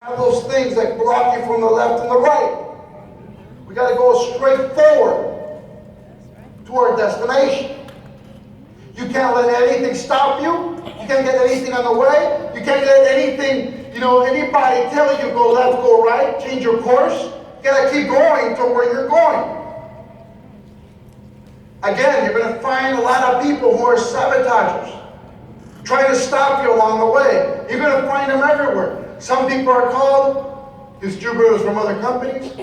Have those things that block you from the left and the right. We got to go straight forward to our destination. You can't let anything stop you. You can't get anything on the way. You can't let anything, anybody tell you go left, go right, change your course. You got to keep going to where you're going. Again, you're going to find a lot of people who are sabotagers, trying to stop you along the way. You're going to find them everywhere. Some people are called distributors from other companies.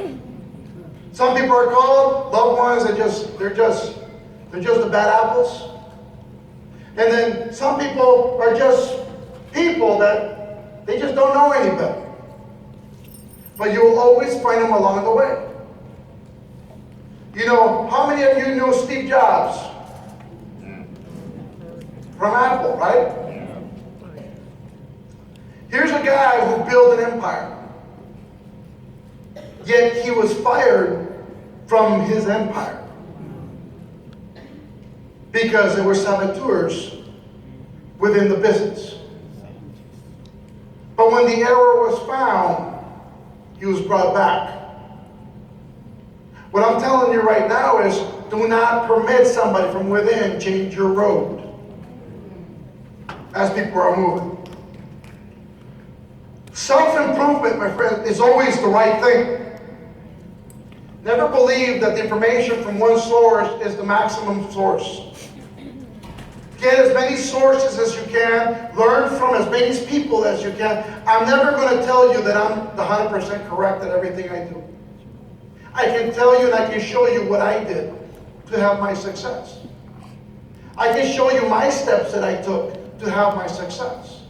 Some people are called loved ones that they're just the bad apples. And then some people are just people that they just don't know any better. But you will always find them along the way. How many of you know Steve Jobs? From Apple, right? Here's a guy who built an empire. Yet he was fired from his empire because there were saboteurs within the business. But when the error was found, he was brought back. What I'm telling you right now is, do not permit somebody from within change your road as people are moving. Self-improvement, my friend, is always the right thing. Never believe that the information from one source is the maximum source. Get as many sources as you can. Learn from as many people as you can. I'm never going to tell you that I'm the 100% correct at everything I do. I can tell you and I can show you what I did to have my success. I can show you my steps that I took to have my success.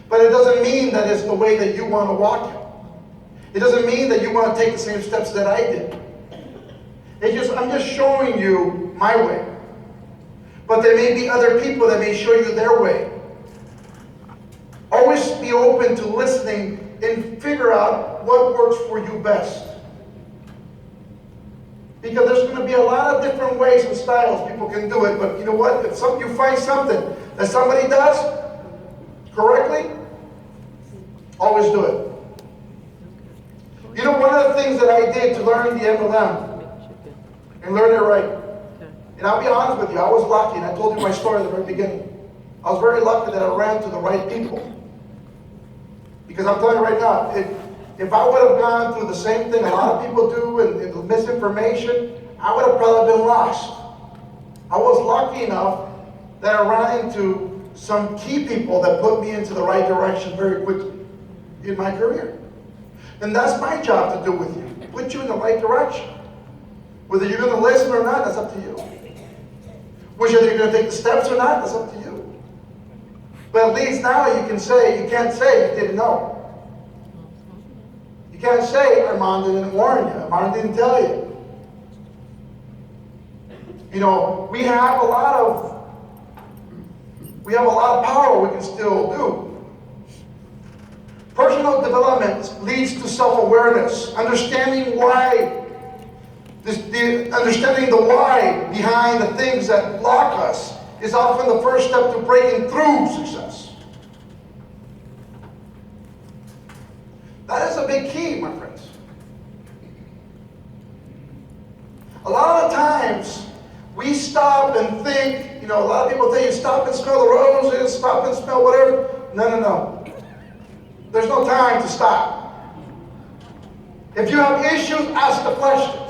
But it doesn't mean that it's the way that you want to walk it. It doesn't mean that you want to take the same steps that I did. I'm just showing you my way. But there may be other people that may show you their way. Always be open to listening and figure out what works for you best. Because there's going to be a lot of different ways and styles people can do it. But you know what? If you find something that somebody does correctly, always do it. One of the things that I did to learn the MLM and learn it right, and I'll be honest with you, I was lucky, and I told you my story at the very beginning. I was very lucky that I ran to the right people. Because I'm telling you right now, if I would have gone through the same thing a lot of people do and misinformation, I would have probably been lost. I was lucky enough that I ran into some key people that put me into the right direction very quickly in my career. And that's my job to do with you. Put you in the right direction. Whether you're going to listen or not, that's up to you. Whether you're going to take the steps or not, that's up to you. But at least now you can't say you didn't know. You can't say Armand didn't warn you. Armand didn't tell you. We have a lot of power we can still do. Personal development leads to self-awareness, understanding understanding the why behind the things that block us is often the first step to breaking through success. That is a big key, my friends. A lot of times, we stop and think, a lot of people tell you, stop and smell the roses, stop and smell whatever. No. There's no time to stop. If you have issues, ask the questions.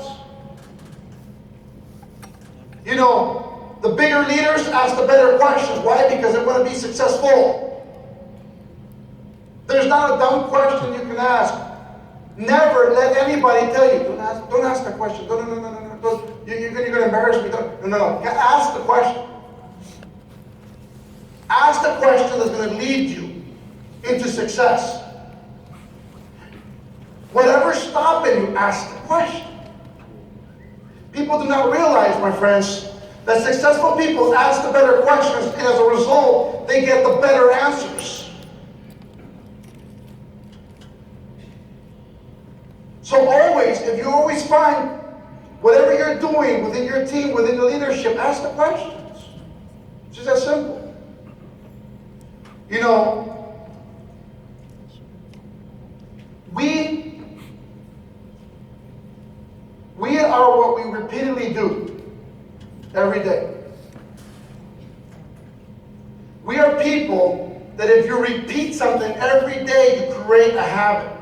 The bigger leaders ask the better questions. Why? Because they want to be successful. There's not a dumb question you can ask. Never let anybody tell you, don't ask the question. No. You're going to embarrass me. No. Ask the question. Ask the question that's going to lead you into success. Whatever's stopping you, ask the question. People do not realize, my friends, that successful people ask the better questions, and as a result, they get the better answers. So always, if you always find whatever you're doing within your team, within the leadership, ask the questions. It's just that simple. are what we repeatedly do every day. We are people that if you repeat something every day, you create a habit.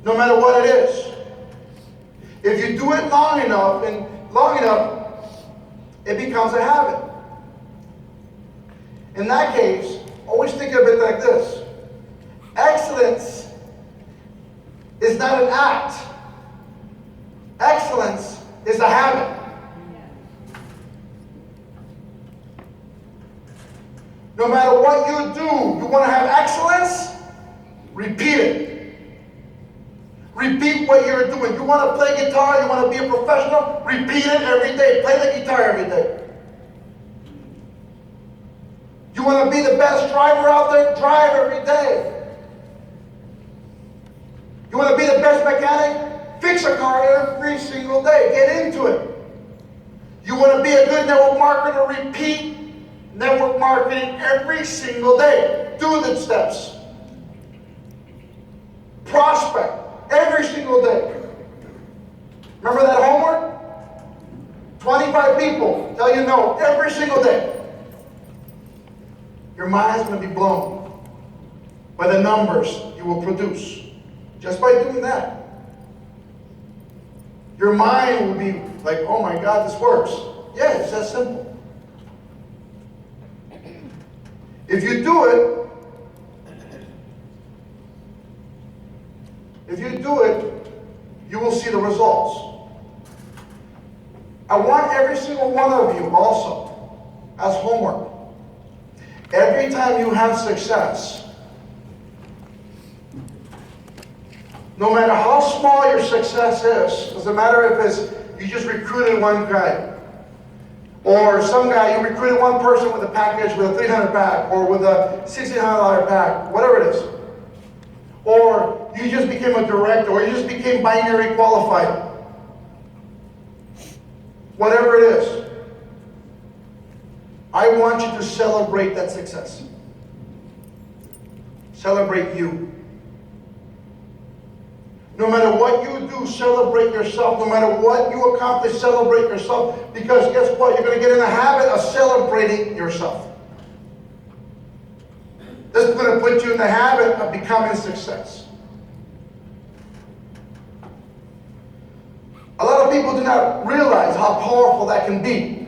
No matter what it is. If you do it long enough, it becomes a habit. In that case, always think of it like this. Excellence is not an act. Excellence is a habit. No matter what you do, you want to have excellence? Repeat it. Repeat what you're doing. You want to play guitar, you want to be a professional? Repeat it every day. Play the guitar every day. You want to be the best driver out there? Drive every day. You want to be the best mechanic? Fix a car every single day. Get into it. You want to be a good network marketer? Repeat network marketing every single day. Do the steps. Prospect every single day. Remember that homework? 25 people tell you no every single day. Your mind's going to be blown by the numbers you will produce just by doing that. Your mind will be like, oh my God, this works. Yeah, it's that simple. If you do it, you will see the results. I want every single one of you also, as homework, every time you have success, no matter how small your success is, doesn't matter if it's you just recruited one guy, or some guy, you recruited one person with a package with a $300 pack, or with a $1,600 pack, whatever it is. Or you just became a director, or you just became binary qualified. Whatever it is. I want you to celebrate that success. Celebrate you. No matter what you do, celebrate yourself. No matter what you accomplish, celebrate yourself. Because guess what? You're going to get in the habit of celebrating yourself. This is going to put you in the habit of becoming a success. A lot of people do not realize how powerful that can be.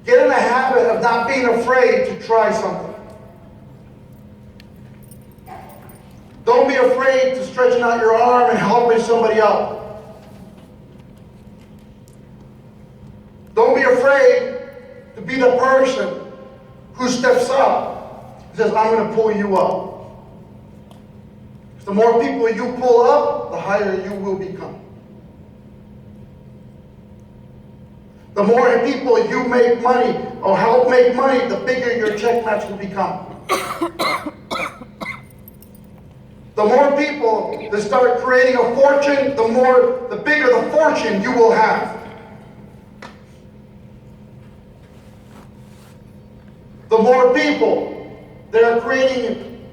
Get in the habit of not being afraid to try something. Don't be afraid to stretching out your arm and helping somebody out. Don't be afraid to be the person who steps up and says, I'm going to pull you up. The more people you pull up, the higher you will become. The more people you make money or help make money, the bigger your check match will become. The more people that start creating a fortune, the bigger the fortune you will have. The more people that are creating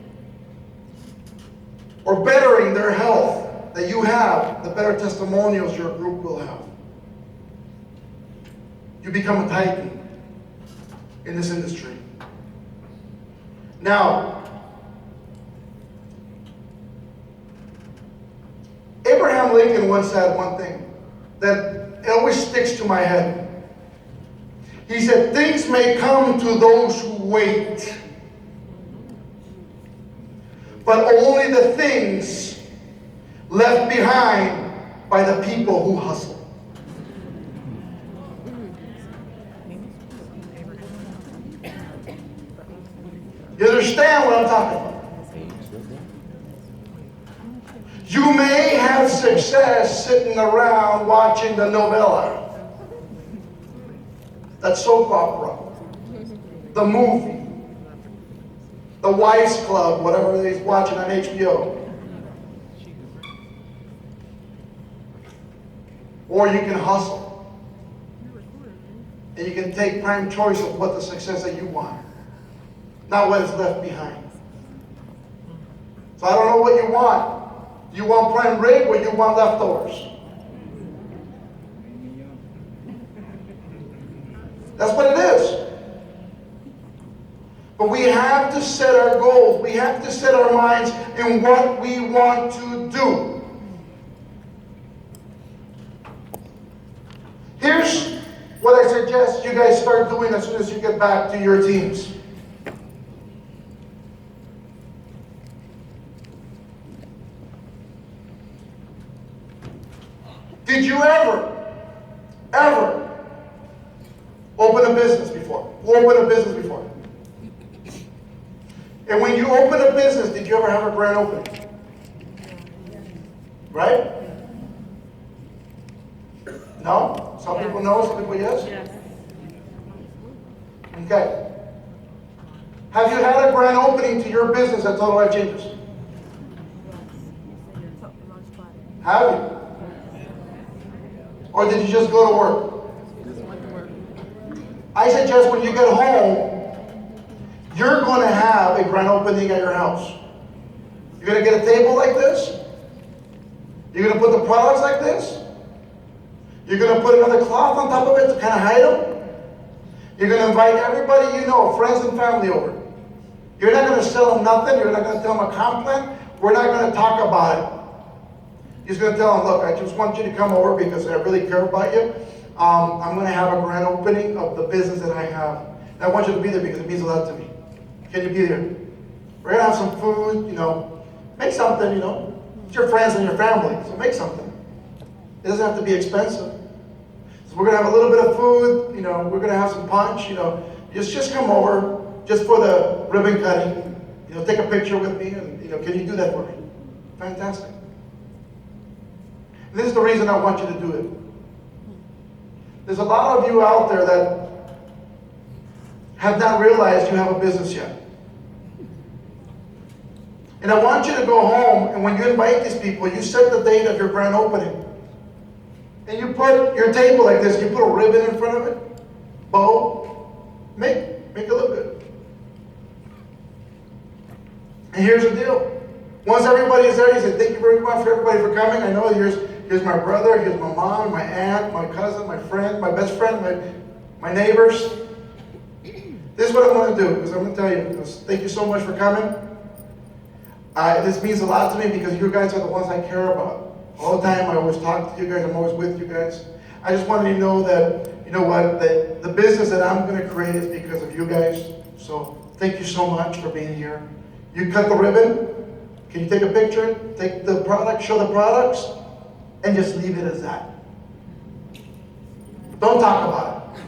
or bettering their health that you have, the better testimonials your group will have. You become a titan in this industry. Now, Abraham Lincoln once said one thing that always sticks to my head. He said, things may come to those who wait, but only the things left behind by the people who hustle. You understand what I'm talking about? You may have success sitting around watching the novella, that soap opera, the movie, the Wives Club, whatever he's watching on HBO. Or you can hustle. And you can take prime choice of what the success that you want. not what is left behind. So I don't know what you want. Do you want prime rib or you want leftovers? That's what it is. But we have to set our goals. We have to set our minds in what we want to do. Here's what I suggest you guys start doing as soon as you get back to your teams. Did you ever open a business before? Open a business before? And when you open a business, did you ever have a grand opening? Right? No? Some people no, some people yes? Yes. Okay. Have you had a grand opening to your business at Total Life Changes? Have you? Or did you just go to work? I suggest when you get home, you're going to have a grand opening at your house. You're going to get a table like this. You're going to put the products like this. You're going to put another cloth on top of it to kind of hide them. You're going to invite everybody you know, friends and family over. You're not going to sell them nothing. You're not going to tell them a compliment. We're not going to talk about it. He's going to tell them, look, I just want you to come over because I really care about you. I'm going to have a grand opening of the business that I have. And I want you to be there because it means a lot to me. Can you be there? We're going to have some food, make something, It's your friends and your family, so make something. It doesn't have to be expensive. So we're going to have a little bit of food, we're going to have some punch, just come over, just for the ribbon cutting, take a picture with me, and, can you do that for me? Fantastic. This is the reason I want you to do it. There's a lot of you out there that have not realized you have a business yet. And I want you to go home, and when you invite these people, you set the date of your grand opening. And you put your table like this, you put a ribbon in front of it, bow, make it look good. And here's the deal. Once everybody is there, you say, thank you very much for everybody for coming. I know here's my brother, here's my mom, my aunt, my cousin, my friend, my best friend, my neighbors. This is what I'm going to do, because I'm going to tell you, thank you so much for coming. This means a lot to me because you guys are the ones I care about. All the time I always talk to you guys, I'm always with you guys. I just wanted you to know that, that the business that I'm going to create is because of you guys. So thank you so much for being here. You cut the ribbon. Can you take a picture, take the product, show the products, and just leave it as that. Don't talk about it.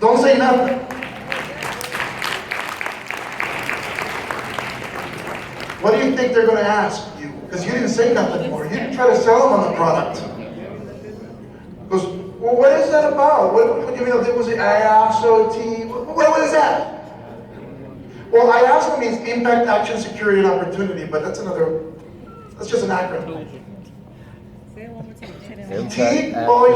Don't say nothing. What do you think they're going to ask you? Because you didn't say nothing more. You didn't try to sell them on the product. Because, well, what is that about? What do you mean? Was it IASOT? What is that? Well, IASO means Impact, Action, Security, and Opportunity, but that's just an acronym. Say it one more time. T, well,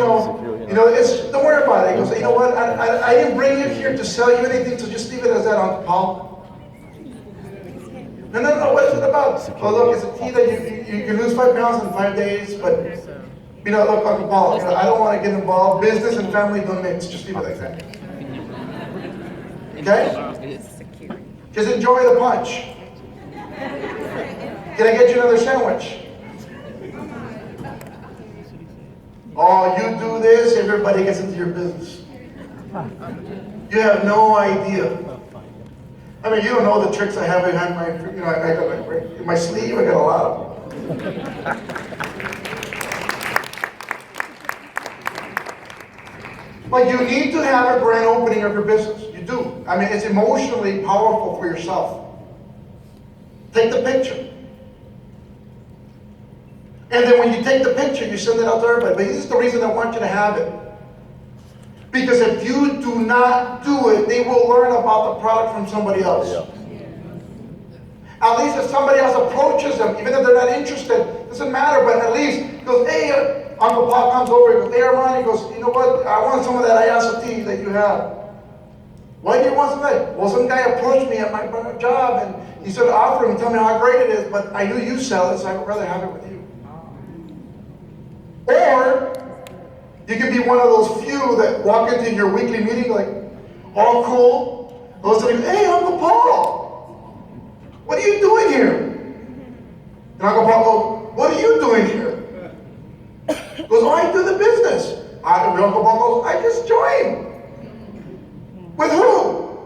don't worry about it. He goes, you know what, I didn't bring you here to sell you anything, so just leave it as that, Uncle Paul. No, what is it about? Oh, look, it's a T that you can lose 5 pounds in 5 days, but, look, Uncle Paul, I don't want to get involved. Business and family don't mix. Just leave it like that. Okay? Just enjoy the punch. Can I get you another sandwich? Oh, you do this, everybody gets into your business. You have no idea. I mean, you don't know the tricks I have behind my, I got in my sleeve, I got a lot of them. But you need to have a grand opening of your business. You do. I mean, it's emotionally powerful for yourself. Take the picture. And then when you take the picture, you send it out to everybody. But this is the reason I want you to have it. Because if you do not do it, they will learn about the product from somebody else. Yeah. At least if somebody else approaches them, even if they're not interested, doesn't matter, but at least goes, hey, Uncle Paul comes over, he goes, hey, Armand, he goes, you know what, I want some of that IASO tea that you have. Why do you want somebody? Well, some guy approached me at my job and he started offering and telling me how great it is, but I knew you sell it, so I would rather have it with you. Or you can be one of those few that walk into your weekly meeting like all cool. All of a sudden, hey, Uncle Paul, what are you doing here? And Uncle Paul goes, what are you doing here? He goes, oh, I do the business. Uncle Paul goes, I just joined. With who?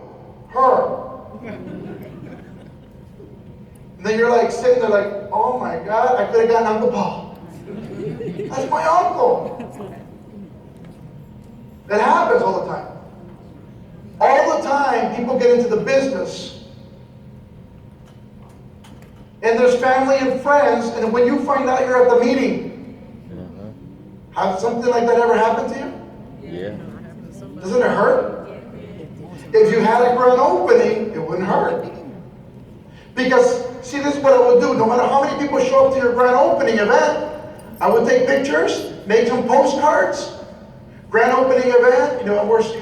Her. And then you're like sitting there like, oh my God, I could have gotten Uncle Paul. That's my uncle. That happens all the time. All the time, people get into the business, and there's family and friends, and when you find out you're at the meeting, have something like that ever happen to you? Yeah. Doesn't it hurt? If you had a grand opening, it wouldn't hurt. Because, see, this is what I would do. No matter how many people show up to your grand opening event, I would take pictures, make some postcards. Grand opening event, of course, you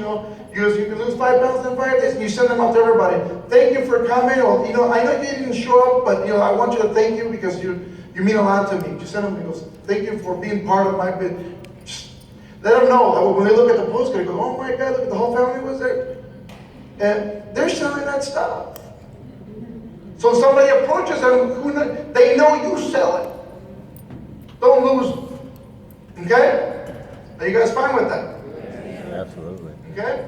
can lose 5 pounds in 5 days, and you send them out to everybody. Thank you for coming. Or, I know you didn't show up, but, I want you to thank you because you mean a lot to me. Just send them, thank you for being part of my business. Let them know that when they look at the postcard, they go, oh my God, look, the whole family was there. And they're selling that stuff. So if somebody approaches them, they know you sell it. Don't lose. Okay? Are you guys fine with that? Absolutely. Okay?